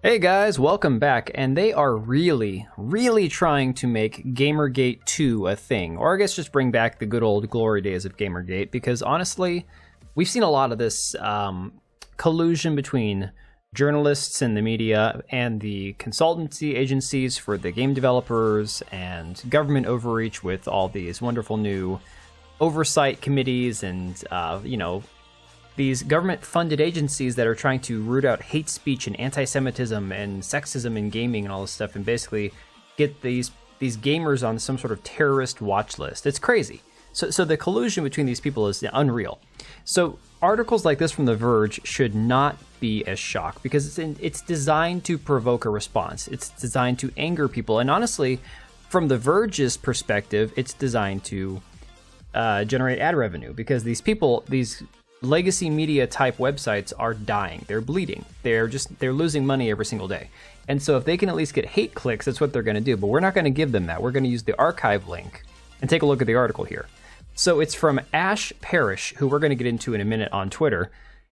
Hey guys, welcome back, and they are really trying to make Gamergate 2 a thing, or I guess just bring back the good old glory days of Gamergate, because honestly, we've seen a lot of this collusion between journalists and the media and the consultancy agencies for the game developers and government overreach with all these wonderful new oversight committees and, these government-funded agencies that are trying to root out hate speech and anti-Semitism and sexism in gaming and all this stuff, and basically get these gamers on some sort of terrorist watch list. It's crazy. So the collusion between these people is unreal. So articles like this from The Verge should not be a shock because it's designed to provoke a response. It's designed to anger people, and honestly, from The Verge's perspective, it's designed to generate ad revenue because these people, these legacy media type websites are dying. They're bleeding. They're losing money every single day. And so if they can at least get hate clicks, that's what they're going to do. But we're not going to give them that. We're going to use the archive link and take a look at the article here. So it's from Ash Parrish, who we're going to get into in a minute on Twitter.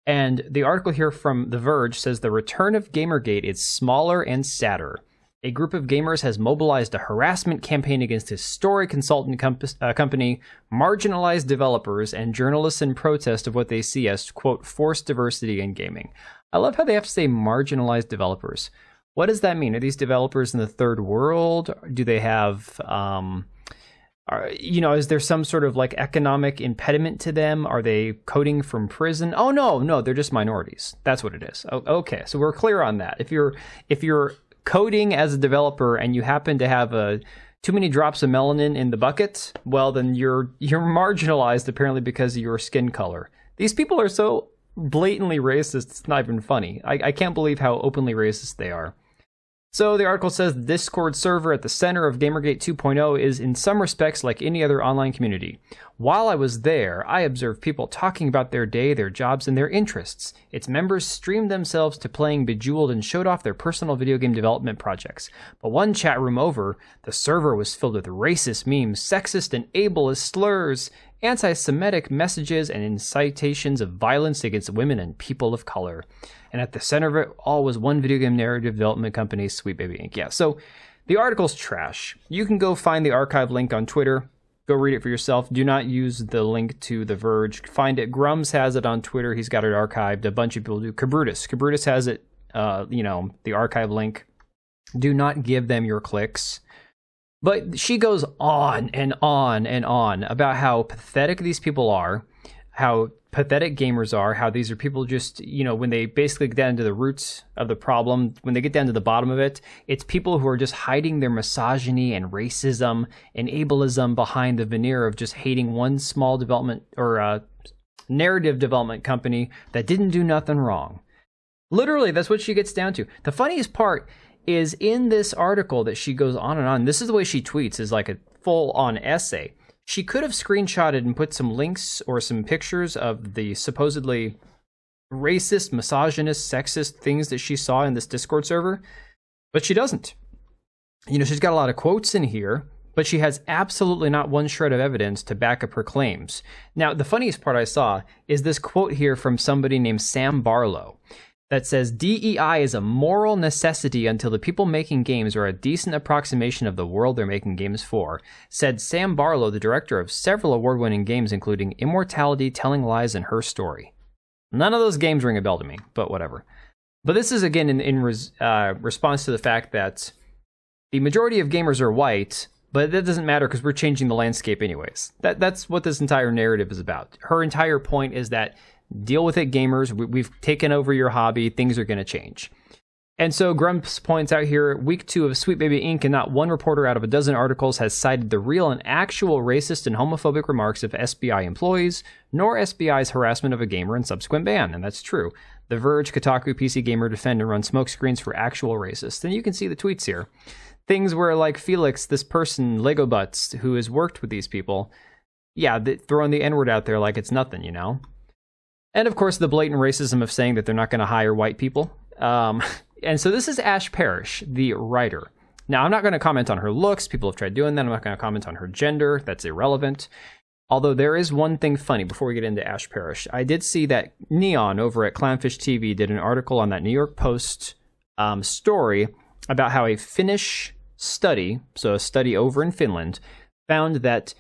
And the article here from The Verge says the return of Gamergate is smaller and sadder. A group of gamers has mobilized a harassment campaign against historic consultant company, marginalized developers, and journalists in protest of what they see as, quote, forced diversity in gaming. I love how they have to say marginalized developers. What does that mean? Are these developers in the third world? Do they have, is there some sort of like economic impediment to them? Are they coding from prison? Oh, no, they're just minorities. That's what it is. Okay, so we're clear on that. If you're coding as a developer and you happen to have too many drops of melanin in the bucket, well, then you're marginalized apparently because of your skin color. These people are so blatantly racist, it's not even funny. I can't believe how openly racist they are. So the article says the Discord server at the center of Gamergate 2.0 is in some respects like any other online community. While I was there, I observed people talking about their day, their jobs, and their interests. Its members streamed themselves to playing Bejeweled and showed off their personal video game development projects. But one chat room over, the server was filled with racist memes, sexist and ableist slurs, anti-Semitic messages, and incitations of violence against women and people of color. And at the center of it all was one video game narrative development company, Sweet Baby Inc. Yeah, so the article's trash. You can go find the archive link on Twitter. Go read it for yourself. Do not use the link to The Verge. Find it. Grums has it on Twitter. He's got it archived. A bunch of people do. Cabrutus has it, the archive link. Do not give them your clicks. But she goes on and on and on about how pathetic these people are, how pathetic gamers are, how these are people just, when they basically get down to the roots of the problem, when they get down to the bottom of it, it's people who are just hiding their misogyny and racism and ableism behind the veneer of just hating one small development or narrative development company that didn't do nothing wrong. Literally, that's what she gets down to. The funniest part is in this article that she goes on and on. This is the way she tweets, is like a full-on essay. She could have screenshotted and put some links or some pictures of the supposedly racist, misogynist, sexist things that she saw in this Discord server, but she doesn't. She's got a lot of quotes in here, but she has absolutely not one shred of evidence to back up her claims. Now, the funniest part I saw is this quote here from somebody named Sam Barlow that says, DEI is a moral necessity until the people making games are a decent approximation of the world they're making games for, said Sam Barlow, the director of several award-winning games, including Immortality, Telling Lies, and Her Story. None of those games ring a bell to me, but whatever. But this is, again, in response to the fact that the majority of gamers are white, but that doesn't matter because we're changing the landscape anyways. That's what this entire narrative is about. Her entire point is that deal with it, gamers. We've taken over your hobby. Things are going to change. And so Grumps points out here, week 2 of Sweet Baby Inc. and not one reporter out of a dozen articles has cited the real and actual racist and homophobic remarks of SBI employees, nor SBI's harassment of a gamer and subsequent ban. And that's true. The Verge, Kotaku, PC Gamer defend and run smokescreens for actual racists. And you can see the tweets here. Things where, like Felix, this person, Lego Butts, who has worked with these people, throwing the N-word out there like it's nothing, And of course, the blatant racism of saying that they're not going to hire white people. And so this is Ash Parrish, the writer. Now, I'm not going to comment on her looks. People have tried doing that. I'm not going to comment on her gender. That's irrelevant. Although there is one thing funny before we get into Ash Parrish. I did see that Neon over at Clownfish TV did an article on that New York Post story about how a Finnish study, so a study over in Finland, found that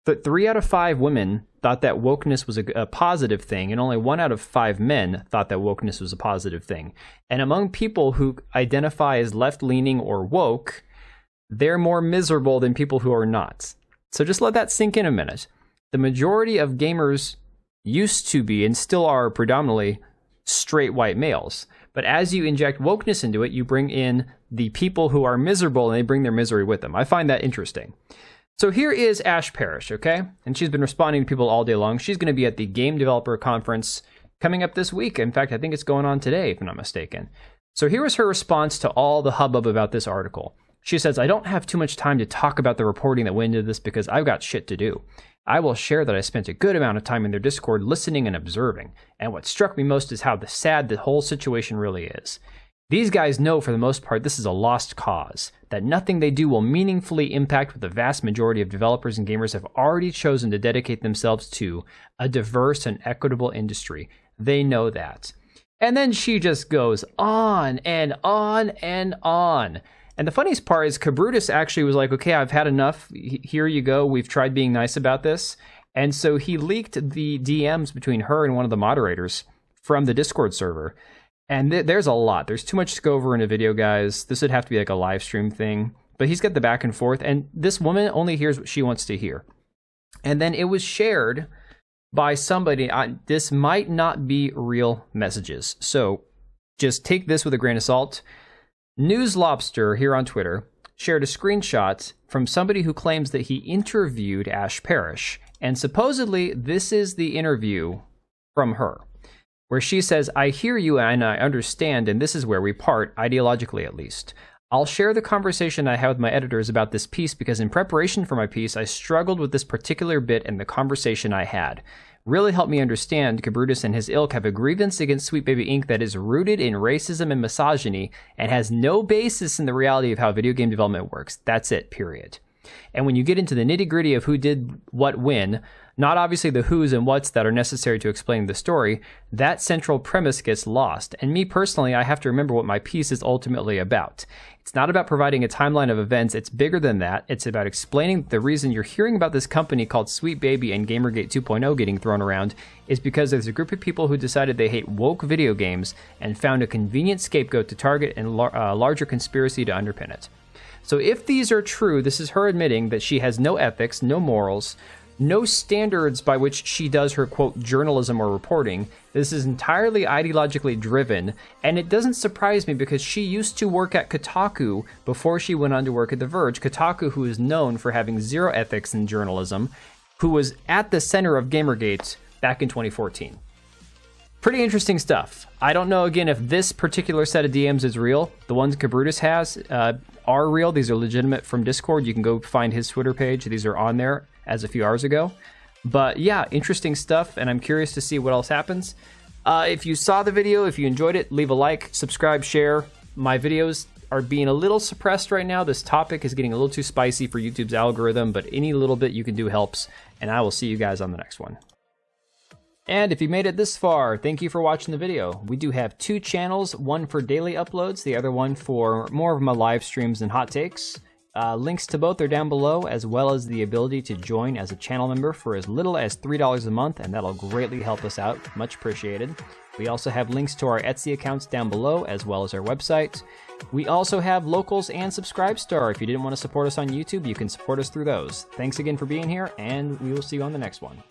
3 out of 5 women thought that wokeness was a positive thing, and only 1 out of 5 men thought that wokeness was a positive thing. And among people who identify as left-leaning or woke, they're more miserable than people who are not. So just let that sink in a minute. The majority of gamers used to be, and still are predominantly, straight white males. But as you inject wokeness into it, you bring in the people who are miserable, and they bring their misery with them. I find that interesting. So here is Ash Parrish, okay? And she's been responding to people all day long. She's going to be at the Game Developer Conference coming up this week. In fact, I think it's going on today, if I'm not mistaken. So here was her response to all the hubbub about this article. She says, I don't have too much time to talk about the reporting that went into this because I've got shit to do. I will share that I spent a good amount of time in their Discord listening and observing. And what struck me most is how sad the whole situation really is. These guys know for the most part this is a lost cause, that nothing they do will meaningfully impact what the vast majority of developers and gamers have already chosen to dedicate themselves to, a diverse and equitable industry. They know that. And then she just goes on and on and on. And the funniest part is Kabrutus actually was like, okay, I've had enough. Here you go. We've tried being nice about this. And so he leaked the DMs between her and one of the moderators from the Discord server. And there's a lot. There's too much to go over in a video, guys. This would have to be like a live stream thing. But he's got the back and forth. And this woman only hears what she wants to hear. And then it was shared by somebody. This might not be real messages. So just take this with a grain of salt. News Lobster here on Twitter shared a screenshot from somebody who claims that he interviewed Ash Parrish. And supposedly this is the interview from her, where she says, I hear you and I understand, and this is where we part, ideologically at least. I'll share the conversation I had with my editors about this piece because in preparation for my piece, I struggled with this particular bit and the conversation I had. Really helped me understand Kabrutus and his ilk have a grievance against Sweet Baby Inc. that is rooted in racism and misogyny and has no basis in the reality of how video game development works. That's it, period. And when you get into the nitty-gritty of who did what when, not obviously the who's and what's that are necessary to explain the story, that central premise gets lost. And me personally, I have to remember what my piece is ultimately about. It's not about providing a timeline of events, it's bigger than that. It's about explaining the reason you're hearing about this company called Sweet Baby and Gamergate 2.0 getting thrown around is because there's a group of people who decided they hate woke video games and found a convenient scapegoat to target and a larger conspiracy to underpin it. So if these are true, this is her admitting that she has no ethics, no morals, no standards by which she does her, quote, journalism or reporting. This is entirely ideologically driven, and it doesn't surprise me because she used to work at Kotaku before she went on to work at The Verge. Kotaku, who is known for having zero ethics in journalism, who was at the center of Gamergate back in 2014. Pretty interesting stuff. I don't know, again, if this particular set of DMs is real. The ones Kabrutus has are real. These are legitimate from Discord. You can go find his Twitter page. These are on there as a few hours ago. But yeah, interesting stuff, and I'm curious to see what else happens. If you saw the video, if you enjoyed it, leave a like, subscribe, share. My videos are being a little suppressed right now. This topic is getting a little too spicy for YouTube's algorithm, but any little bit you can do helps, and I will see you guys on the next one. And if you made it this far, thank you for watching the video. We do have 2 channels, one for daily uploads, the other one for more of my live streams and hot takes. Links to both are down below, as well as the ability to join as a channel member for as little as $3 a month, and that'll greatly help us out. Much appreciated. We also have links to our Etsy accounts down below, as well as our website. We also have locals and Subscribestar. If you didn't want to support us on YouTube, you can support us through those. Thanks again for being here, and we will see you on the next one.